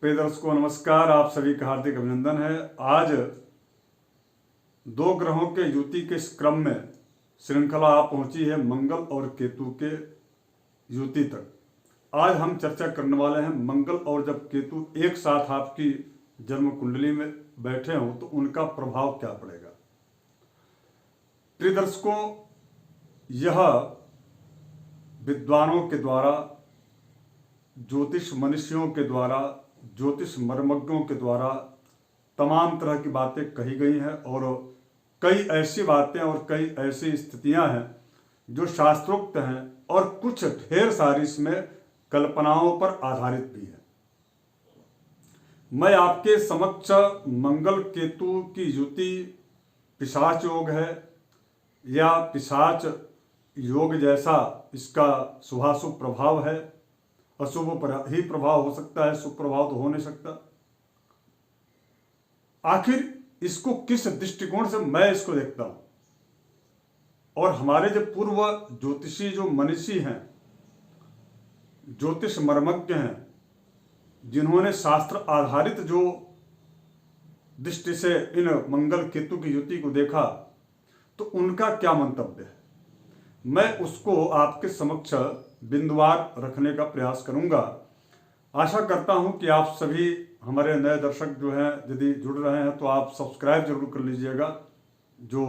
प्रिय दर्शकों नमस्कार, आप सभी का हार्दिक अभिनंदन है। आज दो ग्रहों के युति के इस क्रम में श्रृंखला आप पहुंची है मंगल और केतु के युति तक। आज हम चर्चा करने वाले हैं मंगल और जब केतु एक साथ आपकी जन्म कुंडली में बैठे हों तो उनका प्रभाव क्या पड़ेगा। प्रिय दर्शकों, यह विद्वानों के द्वारा, ज्योतिष मनुष्यों के द्वारा, ज्योतिष मर्मज्ञों के द्वारा तमाम तरह की बातें कही गई हैं और कई ऐसी बातें और कई ऐसी स्थितियां हैं जो शास्त्रोक्त हैं और कुछ ढेर सारी इसमें कल्पनाओं पर आधारित भी है। मैं आपके समक्ष मंगल केतु की युति पिशाच योग है या पिशाच योग जैसा इसका शुभाशुभ प्रभाव है। अशुभ पर ही प्रभाव हो सकता है, शुभ प्रभाव तो हो नहीं सकता। आखिर इसको किस दृष्टिकोण से मैं इसको देखता हूं और हमारे जो पूर्व ज्योतिषी जो मनीषी हैं, ज्योतिष मर्मज्ञ हैं, जिन्होंने शास्त्र आधारित जो दृष्टि से इन मंगल केतु की युति को देखा तो उनका क्या मंतव्य है, मैं उसको आपके समक्ष बिंदुवार रखने का प्रयास करूंगा। आशा करता हूं कि आप सभी हमारे नए दर्शक जो हैं यदि जुड़ रहे हैं तो आप सब्सक्राइब जरूर कर लीजिएगा। जो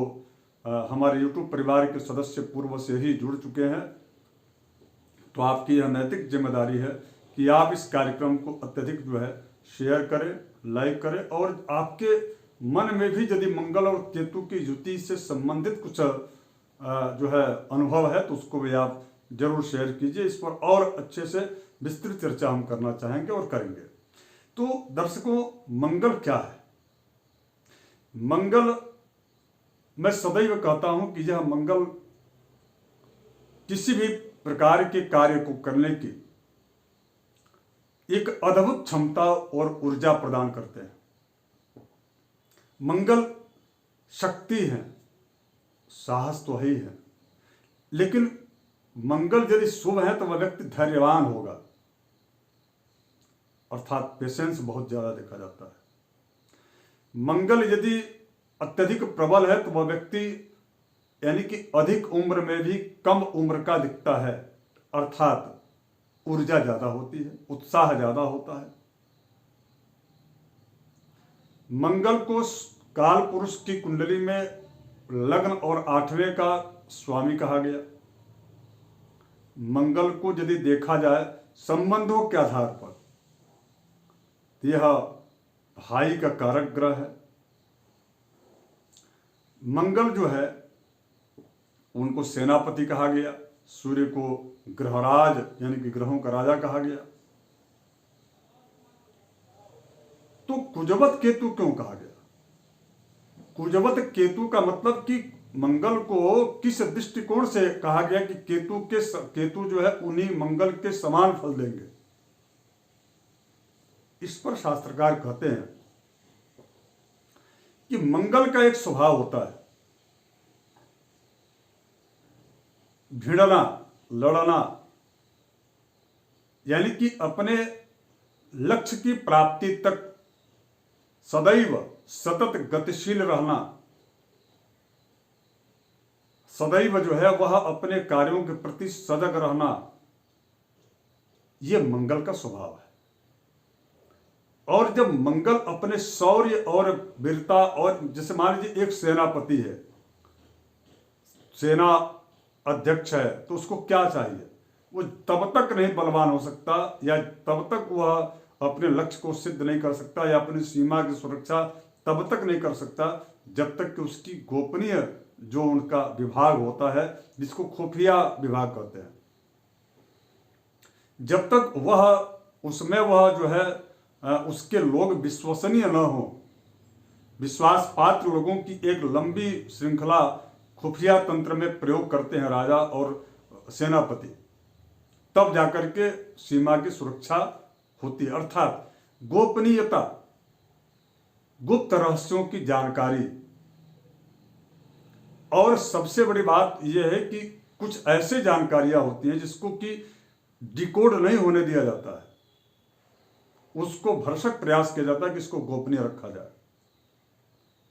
हमारे यूट्यूब परिवार के सदस्य पूर्व से ही जुड़ चुके हैं तो आपकी यह नैतिक जिम्मेदारी है कि आप इस कार्यक्रम को अत्यधिक जो है शेयर करें, लाइक करें और आपके मन में भी यदि मंगल और केतु की युति से संबंधित कुछ जो है अनुभव है तो उसको भी आप जरूर शेयर कीजिए। इस पर और अच्छे से विस्तृत चर्चा हम करना चाहेंगे और करेंगे। तो दर्शकों, मंगल क्या है? मंगल, मैं सदैव कहता हूं कि यह मंगल किसी भी प्रकार के कार्य को करने की एक अद्भुत क्षमता और ऊर्जा प्रदान करते हैं। मंगल शक्ति है, साहस तो ही है, लेकिन मंगल यदि शुभ है तो वह व्यक्ति धैर्यवान होगा, अर्थात पेशेंस बहुत ज्यादा देखा जाता है। मंगल यदि अत्यधिक प्रबल है तो वह व्यक्ति यानी कि अधिक उम्र में भी कम उम्र का दिखता है, अर्थात ऊर्जा ज्यादा होती है, उत्साह ज्यादा होता है। मंगल को काल पुरुष की कुंडली में लग्न और 8वें का स्वामी कहा गया। मंगल को यदि देखा जाए संबंधों के आधार पर यह भाई का कारक ग्रह है। मंगल जो है उनको सेनापति कहा गया, सूर्य को ग्रहराज यानी कि ग्रहों का राजा कहा गया। तो कुजवत केतु क्यों कहा गया? कुजवत केतु का मतलब कि मंगल को किस दृष्टिकोण से कहा गया कि केतु जो है उन्हीं मंगल के समान फल देंगे। इस पर शास्त्रकार कहते हैं कि मंगल का एक स्वभाव होता है भिड़ना, लड़ना, यानी कि अपने लक्ष्य की प्राप्ति तक सदैव सतत गतिशील रहना, सदैव जो है वह अपने कार्यों के प्रति सजग रहना, यह मंगल का स्वभाव है। और जब मंगल अपने शौर्य और वीरता और जैसे मान लीजिए एक सेनापति है, सेना अध्यक्ष है, तो उसको क्या चाहिए? वो तब तक नहीं बलवान हो सकता या तब तक वह अपने लक्ष्य को सिद्ध नहीं कर सकता या अपनी सीमा की सुरक्षा तब तक नहीं कर सकता जब तक कि उसकी गोपनीय जो उनका विभाग होता है, जिसको खुफिया विभाग कहते हैं, जब तक वह उसमें वह जो है उसके लोग विश्वसनीय न हो, विश्वास पात्र लोगों की एक लंबी श्रृंखला खुफिया तंत्र में प्रयोग करते हैं राजा और सेनापति, तब जाकर के सीमा की सुरक्षा होती है। अर्थात गोपनीयता, गुप्त रहस्यों की जानकारी। और सबसे बड़ी बात यह है कि कुछ ऐसे जानकारियां होती हैं जिसको कि डिकोड नहीं होने दिया जाता है। उसको भरसक प्रयास किया जाता है कि इसको गोपनीय रखा जाए।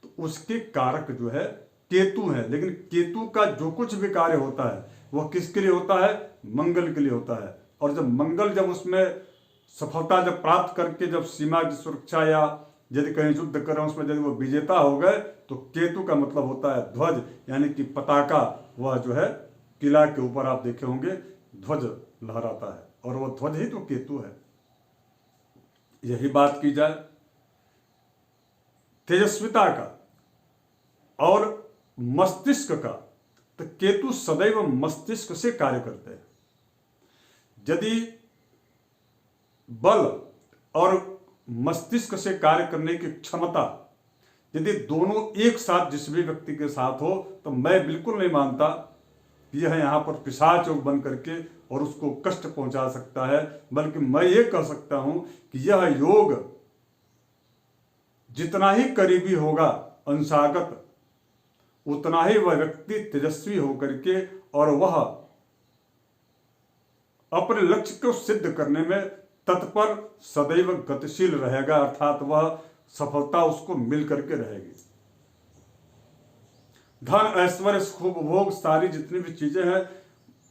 तो उसके कारक जो है केतु है, लेकिन केतु का जो कुछ भी कार्य होता है वह किसके लिए होता है? मंगल के लिए होता है। और जब मंगल जब उसमें सफलता जब प्राप्त करके जब सीमा की सुरक्षा या यदि कहीं युद्ध कर रहे हैं उसमें यदि वो विजेता हो गए तो केतु का मतलब होता है ध्वज, यानी कि पताका। वह जो है किला के ऊपर आप देखे होंगे ध्वज लहराता है, और वह ध्वज ही तो केतु है। यही बात की जाए तेजस्विता का और मस्तिष्क का, तो केतु सदैव मस्तिष्क से कार्य करते हैं। यदि बल और मस्तिष्क से कार्य करने की क्षमता यदि दोनों एक साथ जिस भी व्यक्ति के साथ हो, तो मैं बिल्कुल नहीं मानता कि यह यहाँ पर पिशाच योग बन करके और उसको कष्ट पहुंचा सकता है, बल्कि मैं ये कह सकता हूं कि यह योग जितना ही करीबी होगा अंशागत, उतना ही वह व्यक्ति तेजस्वी होकर के और वह अपने लक्ष्य को सिद्ध करने में तत्पर सदैव गतिशील रहेगा, अर्थात वह सफलता उसको मिल करके रहेगी। धन ऐश्वर्य खूब भोग सारी जितनी भी चीजें हैं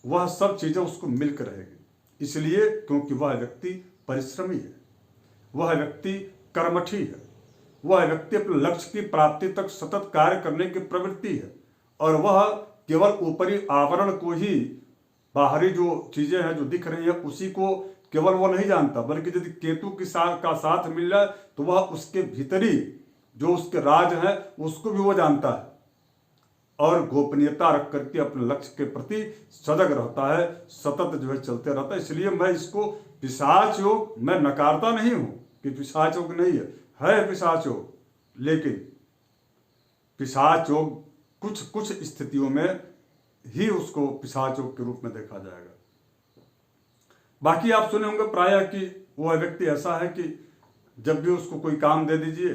वह सब चीजें उसको मिलकर रहेगी। इसलिए क्योंकि वह व्यक्ति परिश्रमी है, वह व्यक्ति कर्मठी है, वह व्यक्ति अपने लक्ष्य की प्राप्ति तक सतत कार्य करने की प्रवृत्ति है, और वह केवल ऊपरी आवरण को ही, बाहरी जो चीजें हैं जो दिख रही है उसी को केवल वो नहीं जानता, बल्कि यदि केतु के का साथ मिल जाए तो वह उसके भीतरी जो उसके राज है उसको भी वो जानता है, और गोपनीयता रख करके अपने लक्ष्य के प्रति सजग रहता है, सतत जो है चलते रहता है। इसलिए मैं इसको पिशाच योग मैं नकारता नहीं हूं कि पिशाच योग नहीं है पिशाच योग, लेकिन पिशाच योग कुछ कुछ स्थितियों में ही उसको पिशाच योग के रूप में देखा जाएगा। बाकी आप सुने होंगे प्रायः कि वह व्यक्ति ऐसा है कि जब भी उसको कोई काम दे दीजिए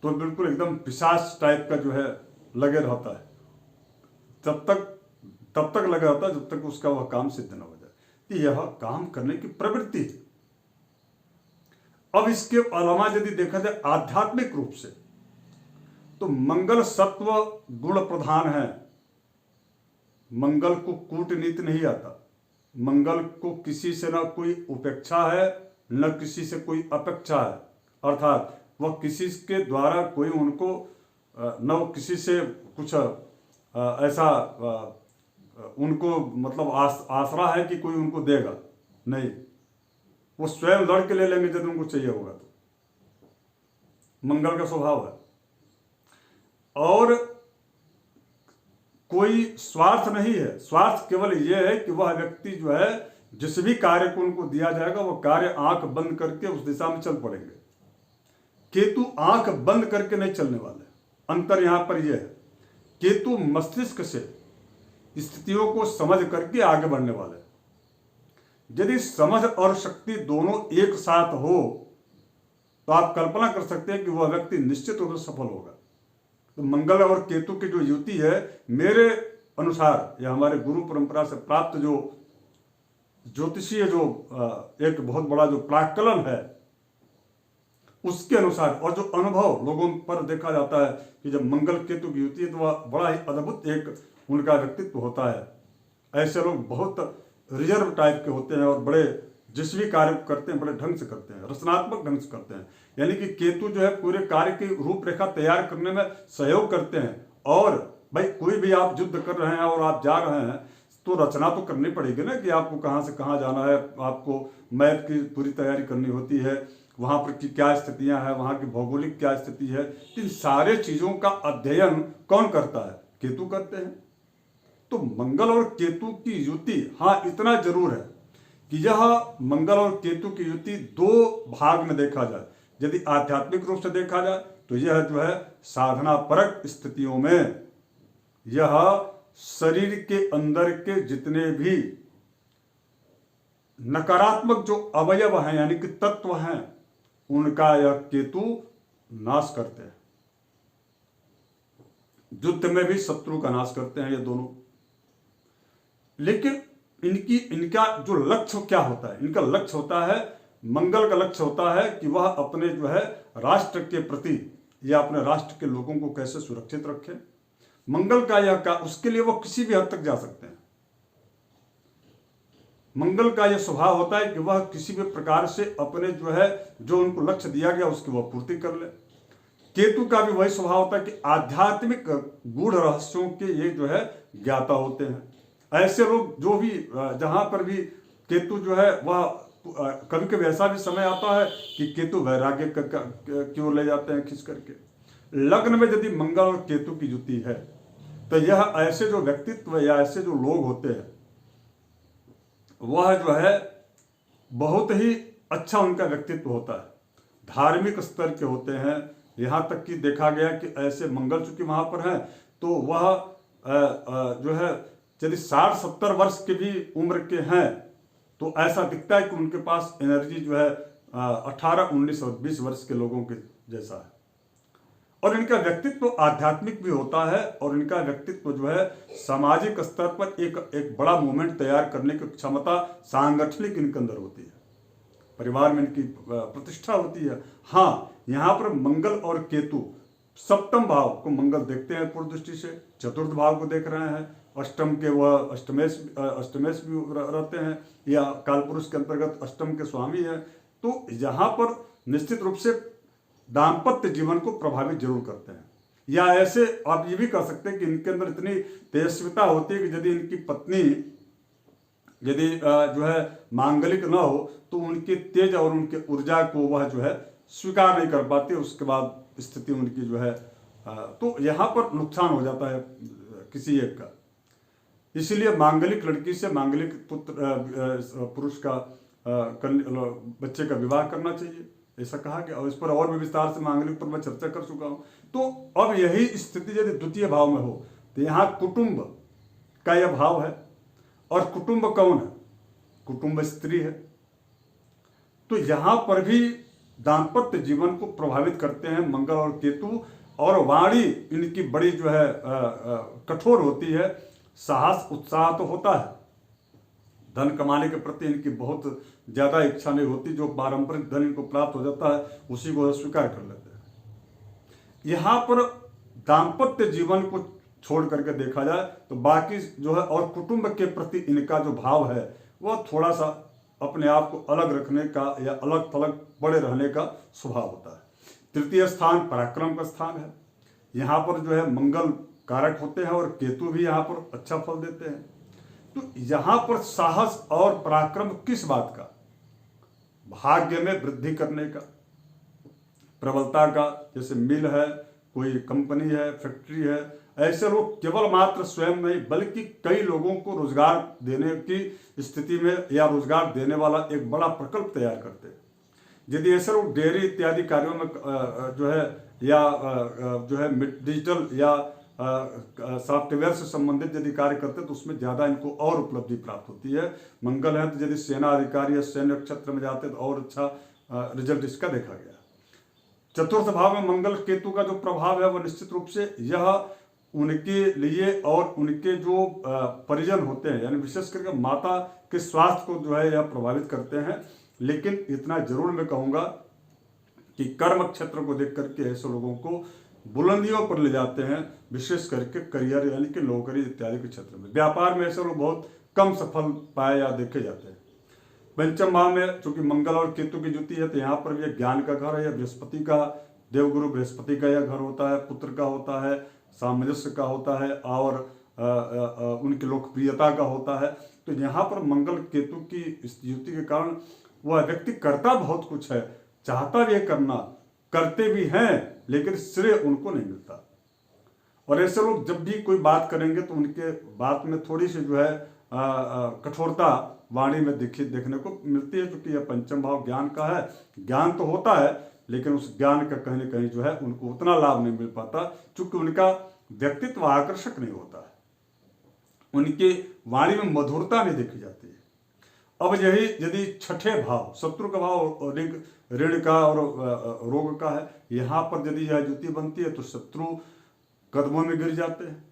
तो बिल्कुल एकदम पिशाच टाइप का जो है लगे रहता है, तब तक लगा रहता है जब तक उसका वह काम सिद्ध न हो जाए। यह काम करने की प्रवृत्ति है। अब इसके अलावा यदि देखा जाए आध्यात्मिक रूप से तो मंगल सत्व गुण प्रधान है। मंगल को कूटनीति नहीं आता, मंगल को किसी से ना कोई उपेक्षा है न किसी से कोई अपेक्षा है, अर्थात वह किसी के द्वारा कोई उनको न किसी से कुछ ऐसा उनको मतलब आसरा है कि कोई उनको देगा, नहीं, वो स्वयं लड़ के ले लेंगे जब उनको चाहिए होगा तो। मंगल का स्वभाव है। और कोई स्वार्थ नहीं है, स्वार्थ केवल यह है कि वह व्यक्ति जो है जिस भी कार्य को उनको दिया जाएगा वह कार्य आंख बंद करके उस दिशा में चल पड़ेंगे। केतु आंख बंद करके नहीं चलने वाले, अंतर यहां पर यह है। केतु मस्तिष्क से स्थितियों को समझ करके आगे बढ़ने वाले। यदि समझ और शक्ति दोनों एक साथ हो तो आप कल्पना कर सकते हैं कि वह व्यक्ति निश्चित रूप से सफल होगा। तो मंगल और केतु की जो युति है, मेरे अनुसार या हमारे गुरु परंपरा से प्राप्त जो ज्योतिषीय जो एक बहुत बड़ा जो प्राक्कलन है उसके अनुसार, और जो अनुभव लोगों पर देखा जाता है कि जब मंगल केतु की युति है तो वह बड़ा ही अद्भुत एक उनका व्यक्तित्व होता है। ऐसे लोग बहुत रिजर्व टाइप के होते हैं और बड़े जिस भी कार्य करते हैं बड़े ढंग से करते हैं, रचनात्मक ढंग से करते हैं। यानी कि केतु जो है पूरे कार्य की रूपरेखा तैयार करने में सहयोग करते हैं। और भाई कोई भी आप युद्ध कर रहे हैं और आप जा रहे हैं तो रचना तो करनी पड़ेगी ना कि आपको कहाँ से कहाँ जाना है, आपको मैप की पूरी तैयारी करनी होती है, वहाँ पर की क्या स्थितियाँ हैं, वहाँ की भौगोलिक क्या स्थिति है। इन सारे चीज़ों का अध्ययन कौन करता है? केतु करते हैं। तो मंगल और केतु की युति, हाँ इतना जरूर है कि यह मंगल और केतु की युति दो भाग में देखा जाए। यदि आध्यात्मिक रूप से देखा जाए तो यह जो है साधना परक स्थितियों में यह शरीर के अंदर के जितने भी नकारात्मक जो अवयव हैं यानी कि तत्व हैं उनका यह केतु नाश करते हैं। युद्ध में भी शत्रु का नाश करते हैं ये दोनों। लेकिन इनका जो लक्ष्य क्या होता है? इनका लक्ष्य होता है मंगल का लक्ष्य होता है कि वह अपने जो है राष्ट्र के प्रति या अपने राष्ट्र के लोगों को कैसे सुरक्षित रखे। मंगल का यह का उसके लिए वो किसी भी हद तक जा सकते हैं। मंगल का यह स्वभाव होता है कि वह किसी भी प्रकार से अपने जो है जो उनको लक्ष्य दिया गया उसकी वह पूर्ति कर ले। केतु का भी वही स्वभाव होता है कि आध्यात्मिक गूढ़ रहस्यों के ये जो है ज्ञाता होते हैं। ऐसे लोग जो भी जहां पर भी केतु जो है वह कभी कभी ऐसा भी समय आता है कि केतु वैराग्य की ओर ले जाते हैं खींच करके। लग्न में यदि मंगल और केतु की युति है तो यह ऐसे जो व्यक्तित्व या ऐसे जो लोग होते हैं वह जो है बहुत ही अच्छा उनका व्यक्तित्व होता है, धार्मिक स्तर के होते हैं। यहाँ तक कि देखा गया कि ऐसे मंगल चूंकि वहाँ पर हैं तो वह जो है यदि 60-70 वर्ष के भी उम्र के हैं तो ऐसा दिखता है कि उनके पास एनर्जी जो है 18, 19 और 20 वर्ष के लोगों के जैसा है। और इनका व्यक्तित्व आध्यात्मिक भी होता है और इनका व्यक्तित्व जो है सामाजिक स्तर पर एक बड़ा मूवमेंट तैयार करने की क्षमता सांगठनिक इनके अंदर होती है, परिवार में इनकी प्रतिष्ठा होती है। हाँ, यहाँ पर मंगल और केतु सप्तम भाव को मंगल देखते हैं पूर्व दृष्टि से, चतुर्थ भाव को देख रहे हैं, अष्टम के वह अष्टमेश भी रहते हैं या कालपुरुष के अंतर्गत अष्टम के स्वामी है। तो यहाँ पर निश्चित रूप से दाम्पत्य जीवन को प्रभावित जरूर करते हैं। या ऐसे आप ये भी कह सकते हैं कि इनके अंदर इतनी तेजस्विता होती है कि यदि इनकी पत्नी यदि जो है मांगलिक न हो तो उनके तेज और उनके ऊर्जा को वह जो है स्वीकार नहीं कर पाती, उसके बाद स्थिति उनकी जो है तो यहाँ पर नुकसान हो जाता है किसी एक का। इसीलिए मांगलिक लड़की से मांगलिक पुरुष का बच्चे का विवाह करना चाहिए, ऐसा कहा गया। और इस पर और भी विस्तार से मांगलिक पर मैं चर्चा कर चुका हूँ। तो अब यही स्थिति यदि द्वितीय भाव में हो तो यहाँ कुटुंब का यह भाव है। और कुटुंब कौन है? कुटुंब स्त्री है। तो यहाँ पर भी दाम्पत्य जीवन को प्रभावित करते हैं मंगल और केतु। और वाणी इनकी बड़ी जो है कठोर होती है, साहस उत्साह तो होता है, धन कमाने के प्रति इनकी बहुत ज्यादा इच्छा नहीं होती, जो पारंपरिक धन इनको प्राप्त हो जाता है उसी को स्वीकार कर लेते हैं। यहाँ पर दाम्पत्य जीवन को छोड़ करके देखा जाए तो बाकी जो है और कुटुंब के प्रति इनका जो भाव है वह थोड़ा सा अपने आप को अलग रखने का या अलग थलग पड़े रहने का स्वभाव होता है। तृतीय स्थान पराक्रम का स्थान है। यहाँ पर जो है मंगल कारक होते हैं और केतु भी यहाँ पर अच्छा फल देते हैं। तो यहाँ पर साहस और पराक्रम किस बात का? भाग्य में वृद्धि करने का, प्रबलता का। जैसे मिल है, कोई कंपनी है, फैक्ट्री है, ऐसे लोग केवल मात्र स्वयं नहीं बल्कि कई लोगों को रोजगार देने की स्थिति में या रोजगार देने वाला एक बड़ा प्रकल्प तैयार करते हैं। यदि ऐसे लोग डेयरी इत्यादि कार्यों में जो है या जो है डिजिटल या सॉफ्टवेयर से संबंधित यदि कार्य करते तो उसमें ज़्यादा इनको और उपलब्धि प्राप्त होती है। मंगल है तो यदि सेना अधिकारी या सैन्य क्षेत्र में जाते तो और अच्छा रिजल्ट इसका देखा गया। चतुर्थ भाव में मंगल केतु का जो प्रभाव है वह निश्चित रूप से यह उनके लिए और उनके जो परिजन होते हैं यानी विशेष करके माता के स्वास्थ्य को जो है यह प्रभावित करते हैं। लेकिन इतना जरूर मैं कहूँगा कि कर्म क्षेत्र को देख करके ऐसे लोगों को बुलंदियों पर ले जाते हैं, विशेष करके करियर यानी कि नौकरी इत्यादि के क्षेत्र में। व्यापार में ऐसे लोग बहुत कम सफल पाए या देखे जाते हैं। पंचम भाव में चूंकि मंगल और केतु की युति है तो यहाँ पर भी ज्ञान का घर है, या बृहस्पति का, देवगुरु बृहस्पति का यह घर होता है, पुत्र का होता है, सामंजस्य का होता है और उनकी लोकप्रियता का होता है। तो यहाँ पर मंगल केतु की इस युति के कारण वह व्यक्ति करता बहुत कुछ है, चाहता भी करना, करते भी हैं, लेकिन श्रेय उनको नहीं मिलता। और ऐसे लोग जब भी कोई बात करेंगे तो उनके बात में थोड़ी सी जो है कठोरता वाणी में देखने को मिलती है, क्योंकि यह पंचम भाव ज्ञान का है। ज्ञान तो होता है लेकिन उस ज्ञान का कहीं न कहीं जो है उनको उतना लाभ नहीं मिल पाता, क्योंकि उनका व्यक्तित्व आकर्षक नहीं होता है, उनकी वाणी में मधुरता नहीं देखी जाती है। अब यही यदि छठे भाव शत्रु का भाव ऋण का और रोग का है, यहाँ पर यदि यह युति बनती है तो शत्रु कदमों में गिर जाते हैं,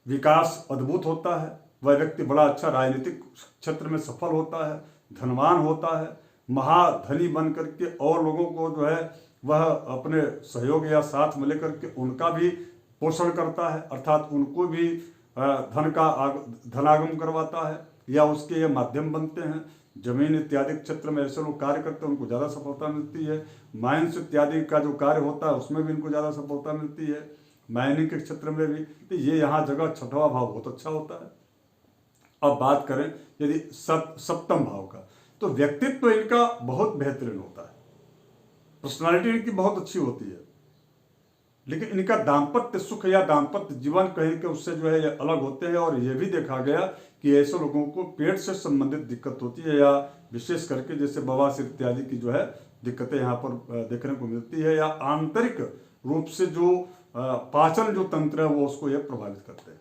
विकास अद्भुत होता है, वह व्यक्ति बड़ा अच्छा राजनीतिक क्षेत्र में सफल होता है, धनवान होता है, महाधनी बन करके और लोगों को जो है वह अपने सहयोग या साथ में लेकर के उनका भी पोषण करता है, अर्थात उनको भी धनागम करवाता है या उसके ये माध्यम बनते हैं। जमीन इत्यादि क्षेत्र में ऐसे लोग कार्य करते हैं, उनको ज़्यादा सफलता मिलती है। माइंस इत्यादि का जो कार्य होता है उसमें भी इनको ज़्यादा सफलता मिलती है, माइनिंग के क्षेत्र में भी। तो ये यहाँ जगह छठवां भाव बहुत अच्छा होता है। अब बात करें यदि सप्तम भाव का, तो व्यक्तित्व इनका बहुत बेहतरीन होता है, पर्सनालिटी इनकी बहुत अच्छी होती है, लेकिन इनका दाम्पत्य सुख या दाम्पत्य जीवन कहीं के उससे जो है ये अलग होते हैं। और ये भी देखा गया कि ऐसे लोगों को पेट से संबंधित दिक्कत होती है, या विशेष करके जैसे बवासीर इत्यादि की जो है दिक्कतें यहाँ पर देखने को मिलती है, या आंतरिक रूप से जो पाचन जो तंत्र है वो उसको ये प्रभावित करते हैं।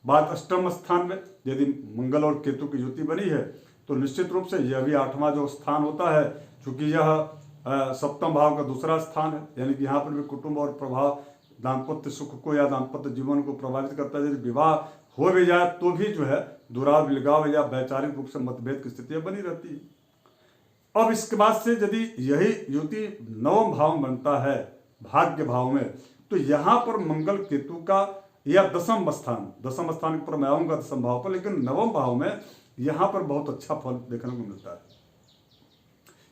बात अष्टम स्थान में यदि मंगल और केतु की युति बनी है तो निश्चित रूप से यह भी आठवां जो स्थान होता है, चूंकि यह सप्तम भाव का दूसरा स्थान है, यानी कि यहाँ पर भी कुटुंब और प्रभाव दाम्पत्य सुख को या दाम्पत्य जीवन को प्रभावित करता है। यदि विवाह हो भी जाए तो भी जो है दुराव विलगाव या वैचारिक रूप से मतभेद की स्थितियां बनी रहती है। अब इसके बाद से यदि यही युति नवम भाव बनता है भाग्य भाव में, तो यहाँ पर मंगल केतु का या दसम स्थान पर मैं आऊंगा दसम भाव पर, लेकिन नवम भाव में यहाँ पर बहुत अच्छा फल देखने को मिलता है।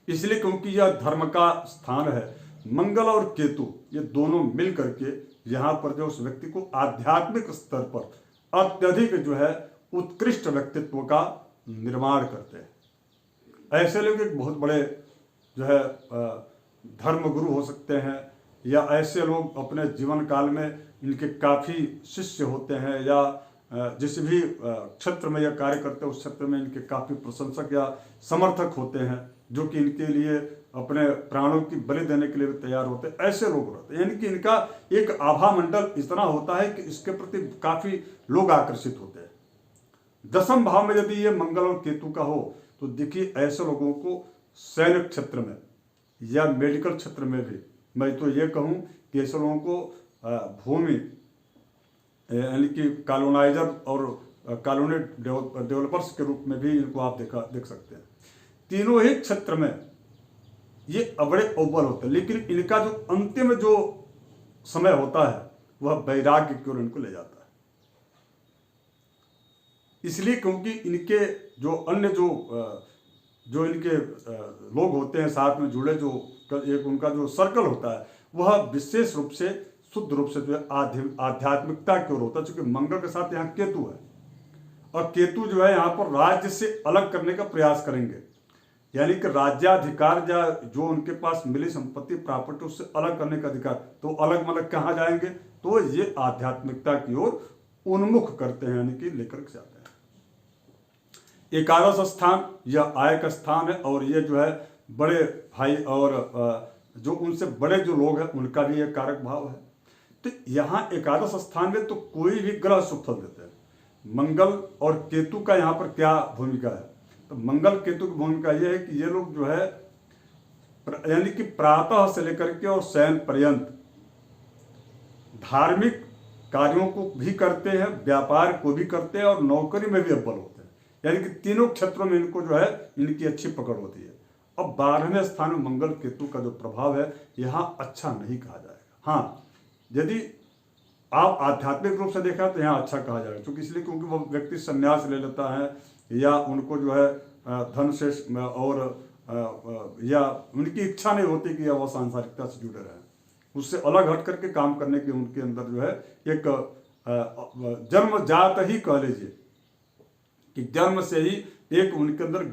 इसलिए क्योंकि यह धर्म का स्थान है। मंगल और केतु ये दोनों मिल करके यहाँ पर जो उस व्यक्ति को आध्यात्मिक स्तर पर अत्यधिक जो है उत्कृष्ट व्यक्तित्व का निर्माण करते हैं। ऐसे लोग एक बहुत बड़े जो है धर्म गुरु हो सकते हैं, या ऐसे लोग अपने जीवन काल में इनके काफ़ी शिष्य होते हैं, या जिस भी क्षेत्र में यह कार्य करते हैं उस क्षेत्र में इनके काफ़ी प्रशंसक या समर्थक होते हैं, जो कि इनके लिए अपने प्राणों की बलि देने के लिए भी तैयार होते हैं। ऐसे लोग रहते हैं, यानी कि इनका एक आभा मंडल इतना होता है कि इसके प्रति काफ़ी लोग आकर्षित होते हैं। दसम भाव में यदि ये मंगल और केतु का हो तो देखिए ऐसे लोगों को सैन्य क्षेत्र में या मेडिकल क्षेत्र में भी, मैं तो ये कहूँ कि ऐसे लोगों को भूमि यानी कि कॉलोनाइजर और कॉलोनी डेवलपर्स के रूप में भी इनको आप देख सकते हैं। तीनों ही क्षेत्र में ये बड़े अव्वल होते हैं, लेकिन इनका जो अंतिम जो समय होता है वह वैराग्य की ओर इनको ले जाता है। इसलिए क्योंकि इनके जो अन्य जो इनके लोग होते हैं साथ में जुड़े, जो एक उनका जो सर्कल होता है वह विशेष रूप से शुद्ध रूप से जो है आध्यात्मिकता की ओर होता है। चूंकि मंगल के साथ यहाँ केतु है, और केतु जो है यहाँ पर राज्य से अलग करने का प्रयास करेंगे, यानी कि राज्याधिकार या जो उनके पास मिली संपत्ति प्रॉपर्टी उससे अलग करने का अधिकार। तो अलग मतलब कहाँ जाएंगे, तो ये आध्यात्मिकता की ओर उन्मुख करते हैं, यानी कि लेकर के जाते हैं। एकादश स्थान यह आय का स्थान है, और ये जो है बड़े भाई और जो उनसे बड़े जो लोग हैं उनका भी एक कारक भाव है। तो यहाँ एकादश स्थान में तो कोई भी ग्रह शुभ फल देते हैं। मंगल और केतु का यहाँ पर क्या भूमिका है, तो मंगल केतु की भूमिका यह है कि ये लोग जो है यानी कि प्रातः से लेकर के और शयन पर्यंत धार्मिक कार्यों को भी करते हैं, व्यापार को भी करते हैं, और नौकरी में भी अव्वल होते हैं। यानी कि तीनों क्षेत्रों में इनको जो है इनकी अच्छी पकड़ होती है। अब 12वें स्थान में मंगल केतु का जो प्रभाव है यहाँ अच्छा नहीं कहा जाएगा। हाँ, यदि आप आध्यात्मिक रूप से देखा तो यहाँ अच्छा कहा जाएगा, क्योंकि इसलिए क्योंकि वो व्यक्ति संन्यास ले लेता है, या उनको जो है धन से और या उनकी इच्छा नहीं होती कि वो सांसारिकता से जुड़े रहें, उससे अलग हट करके काम करने की उनके अंदर जो है एक जन्मजात ही कह लीजिए कि जन्म से ही एक उनके अंदर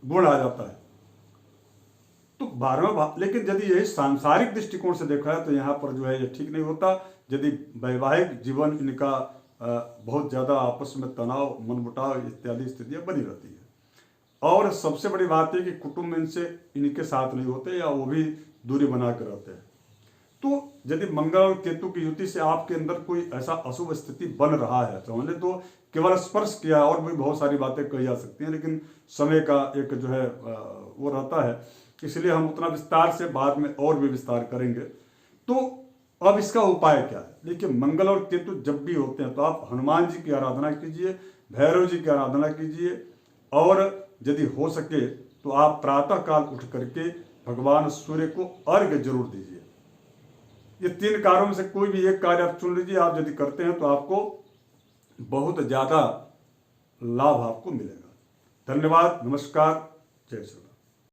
गुण आ जाता है। तो 12वां भाव, लेकिन यदि यही सांसारिक दृष्टिकोण से देखा है तो यहाँ पर जो है ये ठीक नहीं होता। यदि वैवाहिक जीवन इनका बहुत ज़्यादा आपस में तनाव मनमुटाव इत्यादि स्थितियाँ बनी रहती है। और सबसे बड़ी बात है कि कुटुंब इनसे इनके साथ नहीं होते, या वो भी दूरी बना कर रहते हैं। तो यदि मंगल और केतु की युति से आपके अंदर कोई ऐसा अशुभ स्थिति बन रहा है तो हमने तो केवल स्पर्श किया, और भी बहुत सारी बातें कही जा सकती हैं, लेकिन समय का एक जो है वो रहता है, इसलिए हम उतना विस्तार से बाद में और भी विस्तार करेंगे। तो अब इसका उपाय क्या है? देखिए, मंगल और केतु जब भी होते हैं तो आप हनुमान जी की आराधना कीजिए, भैरव जी की आराधना कीजिए, और यदि हो सके तो आप प्रातः काल उठ करके भगवान सूर्य को अर्घ्य जरूर दीजिए। ये 3 कार्यों में से कोई भी एक कार्य आप चुन लीजिए, आप यदि करते हैं तो आपको बहुत ज़्यादा लाभ आपको मिलेगा। धन्यवाद, नमस्कार, जय श्री राम।